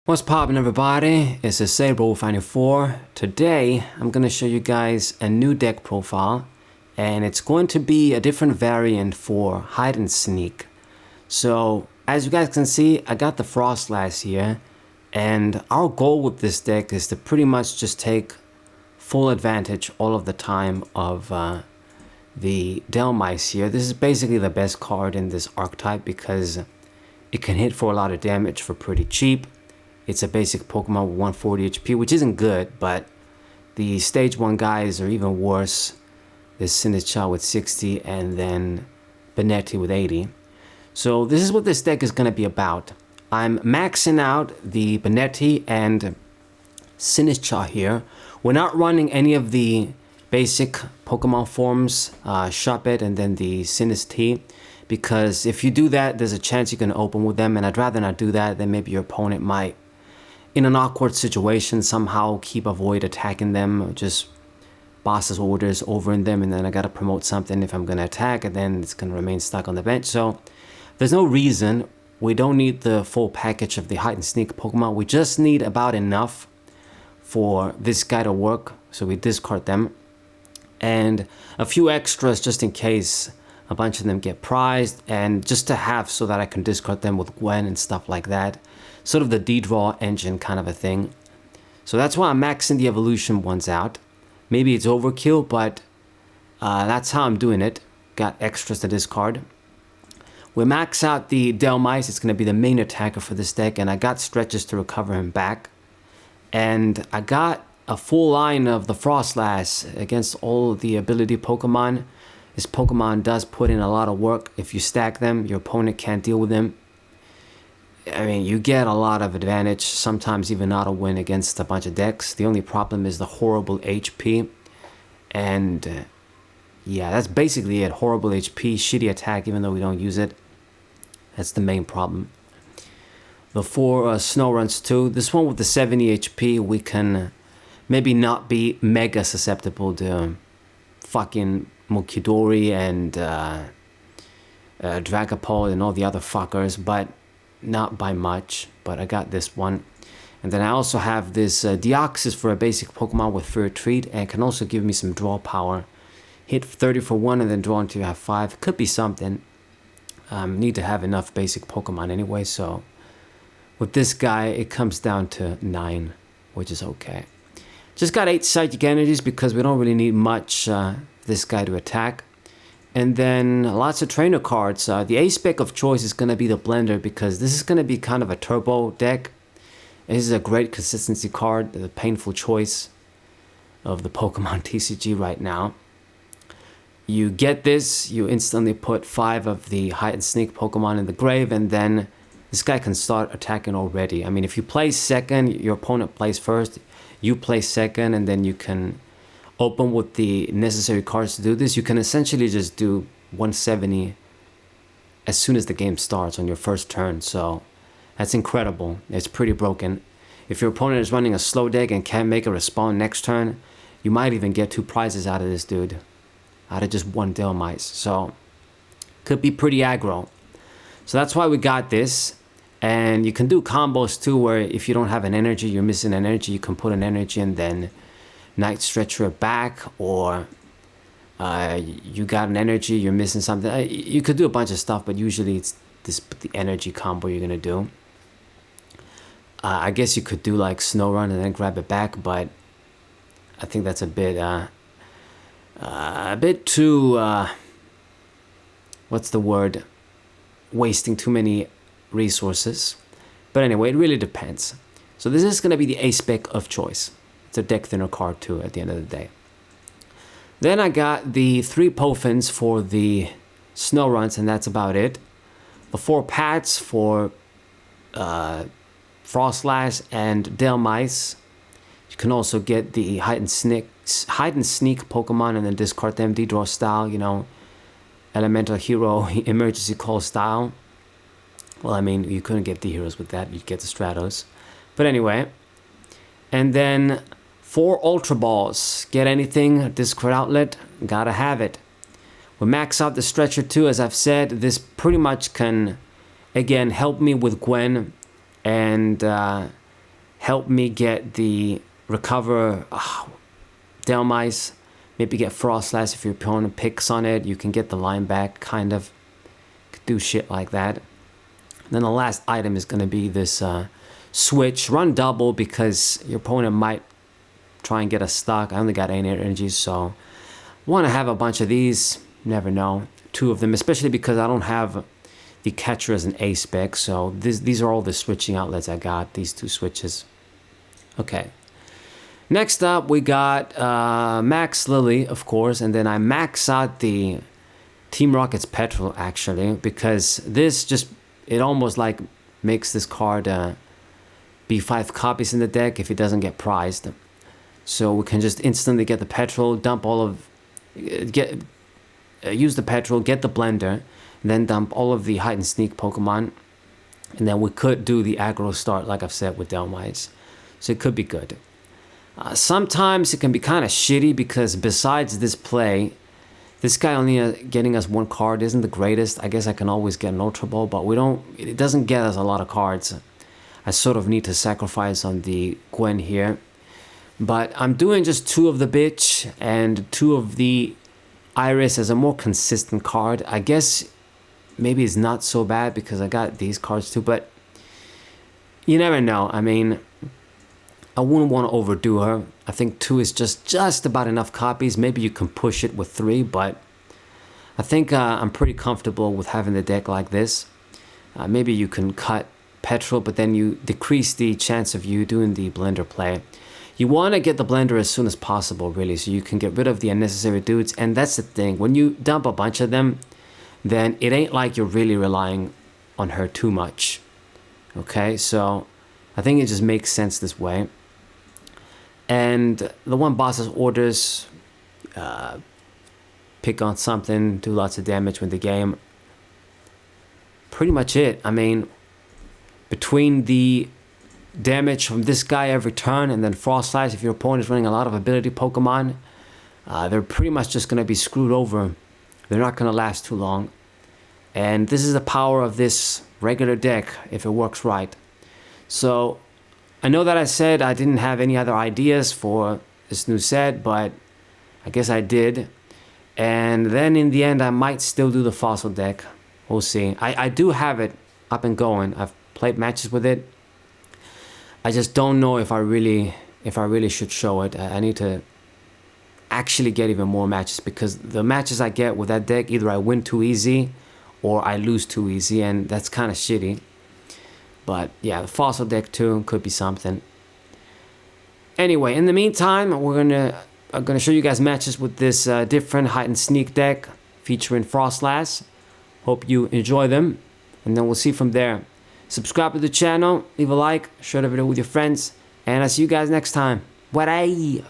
What's poppin', everybody? It's a Saber 4. Today I'm gonna show you guys a new deck profile, and it's going to be a different variant for hide and sneak. So as you guys can see, I got the Froslass here, and our goal with this deck is to pretty much just take full advantage all of the time of the Dhelmise here. This is basically the best card in this archetype because it can hit for a lot of damage for pretty cheap. It's a basic Pokemon with 140 HP, which isn't good, but the stage 1 guys are even worse. There's Sinistcha with 60 and then Benetti with 80. So this is what this deck is going to be about. I'm maxing out the Benetti and Sinistcha here. We're not running any of the basic Pokemon forms, Shuppet and then the Sinistcha, because if you do that, there's a chance you can open with them, and I'd rather not do that. Then maybe your opponent might, in an awkward situation, somehow avoid attacking them, just boss's orders over in them, and then I gotta promote something if I'm gonna attack, and then it's gonna remain stuck on the bench. So there's no reason. We don't need the full package of the hide and sneak Pokemon. We just need about enough for this guy to work, so we discard them, and a few extras just in case a bunch of them get prized, and just to have so that I can discard them with Gwen and stuff like that. Sort of the D-draw engine kind of a thing. So that's why I'm maxing the evolution ones out. Maybe it's overkill, but that's how I'm doing it. Got extras to discard. We max out the Dhelmise. It's going to be the main attacker for this deck, and I got stretches to recover him back. And I got a full line of the Froslass against all the ability Pokemon. This Pokemon does put in a lot of work. If you stack them, your opponent can't deal with them. I mean, you get a lot of advantage, sometimes even auto win against a bunch of decks. The only problem is the horrible HP. And yeah, that's basically it. Horrible HP, shitty attack, even though we don't use it. That's the main problem. The 4 snow runs too. This one with the 70 HP, we can maybe not be mega susceptible to fucking Mukidori and Dragapult and all the other fuckers, but not by much. But I got this one. And then I also have this Deoxys for a basic Pokemon with Fear Retreat, and can also give me some draw power. Hit 30 for 1 and then draw until you have 5. Could be something. Need to have enough basic Pokemon anyway, so with this guy it comes down to 9, which is okay. Just got 8 Psychic Energies because we don't really need much this guy to attack. And then lots of trainer cards. The A-Spec of choice is going to be the Blender, because this is going to be kind of a turbo deck. This is a great consistency card, the painful choice of the Pokemon TCG right now. You get this, you instantly put 5 of the hide and sneak Pokemon in the grave, and then this guy can start attacking already. I mean, if you play second, your opponent plays first, you play second, and then you can open with the necessary cards to do this. You can essentially just do 170 as soon as the game starts on your first turn. So that's incredible. It's pretty broken. If your opponent is running a slow deck and can't make a respawn next turn, you might even get 2 prizes out of this dude, out of just 1 Dhelmise. So could be pretty aggro. So that's why we got this. And you can do combos too, where if you don't have an energy, you're missing an energy, you can put an energy and then Night Stretcher back, or you got an energy, you're missing something. You could do a bunch of stuff, but usually it's the energy combo you're gonna do. I guess you could do like Snow Run and then grab it back, but I think that's a bit too what's the word? Wasting too many resources. But anyway, it really depends. So this is gonna be the A-Spec of choice. It's a deck thinner card too at the end of the day. Then I got the 3 Pofins for the snow runs, and that's about it. The 4 Pats for Froslass and Dhelmise. You can also get the hide and sneak Pokemon and then discard them, D-draw style, you know, Elemental Hero emergency call style. Well, I mean, you couldn't get the heroes with that, you'd get the Stratos. But anyway, and then 4 Ultra Balls. Get anything, Discord outlet, gotta have it. We max out the Stretcher too, as I've said. This pretty much can, again, help me with Gwen and help me get the recover Dhelmise, maybe get Froslass if your opponent picks on it. You can get the line back, kind of. Could do shit like that. And then the last item is going to be this switch. Run double because your opponent might try and get us stuck. I only got 8 energy, so want to have a bunch of these. Never know. 2 of them, especially because I don't have the catcher as an A spec. So these are all the switching outlets I got. These 2 switches. Okay. Next up, we got Max Lily, of course, and then I max out the Team Rocket's Petrol, actually, because this just, it almost like makes this card be 5 copies in the deck if it doesn't get prized. So we can just instantly get the Petrol, dump all of, use the Petrol, get the Blender, and then dump all of the Hide and Sneak Pokemon, and then we could do the aggro start, like I've said, with Dhelmise. So it could be good. Sometimes it can be kind of shitty because besides this play, this guy only getting us 1 card isn't the greatest. I guess I can always get an Ultra Ball, but it doesn't get us a lot of cards. I sort of need to sacrifice on the Gwen here. But I'm doing just 2 of the bitch and 2 of the Iris as a more consistent card. I guess maybe it's not so bad because I got these cards too, but you never know. I mean, I wouldn't want to overdo her. I think 2 is just about enough copies. Maybe you can push it with 3, but I think I'm pretty comfortable with having the deck like this. Maybe you can cut Petrol, but then you decrease the chance of you doing the Blender play. You want to get the Blender as soon as possible, really, so you can get rid of the unnecessary dudes. And that's the thing. When you dump a bunch of them, then it ain't like you're really relying on her too much. Okay, so I think it just makes sense this way. And the one boss's orders, pick on something, do lots of damage with the game. Pretty much it. I mean, between the damage from this guy every turn and then Froslass, if your opponent is running a lot of ability Pokemon, they're pretty much just going to be screwed over. They're not going to last too long. And this is the power of this regular deck if it works right. So I know that I said I didn't have any other ideas for this new set, but I guess I did. And then in the end, I might still do the fossil deck. We'll see. I do have it up and going. I've played matches with it. I just don't know if I really should show it. I need to actually get even more matches because the matches I get with that deck, either I win too easy or I lose too easy, and that's kind of shitty. But yeah, the fossil deck too could be something. Anyway, in the meantime, I'm gonna show you guys matches with this different hide and sneak deck featuring Froslass. Hope you enjoy them, and then we'll see from there. Subscribe to the channel, leave a like, share the video with your friends, and I'll see you guys next time. Bye.